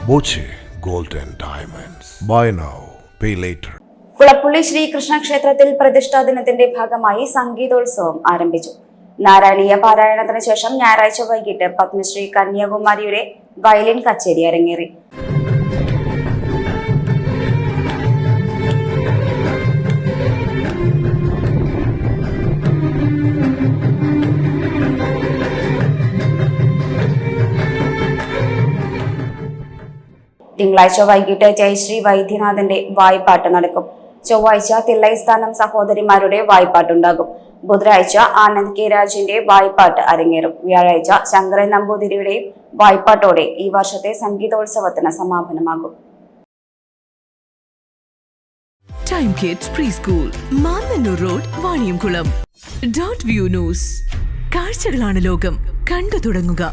Boche Gold and Diamonds. Buy now, pay later. Kulappully Sreekrishna ക്ഷേത്രത്തിൽ പ്രതിഷ്ഠാ ദിനത്തിന്റെ ഭാഗമായി സംഗീതോത്സവം ആരംഭിച്ചു. നാരായണീയ പാരായണത്തിന് ശേഷം ഞായറാഴ്ച വൈകിട്ട് പത്മശ്രീ കന്യാകുമാരിയുടെ വയലിൻ കച്ചേരി അരങ്ങേറി. തിങ്കളാഴ്ച വൈകിട്ട് ജയശ്രീ വൈദ്യനാഥന്റെ വായ്പാട്ട് നടക്കും. ചൊവ്വാഴ്ച തില്ലൈസ്ഥാനം സഹോദരിമാരുടെ വായ്പാട്ടുണ്ടാകും. ബുധനാഴ്ച ആനന്ദ് കെ രാജിന്റെ വായ്പാട്ട് അരങ്ങേറും. വ്യാഴാഴ്ച ശങ്കരൻ നമ്പൂതിരിയുടെയും വായ്പാട്ടോടെ ഈ വർഷത്തെ സംഗീതോത്സവത്തിന് സമാപനമാകും. Time kids pre school, Mannannur road, Vaniyamkulam. .View news. കാഴ്ചകളാണ് ലോകം, കണ്ടു തുടങ്ങുക.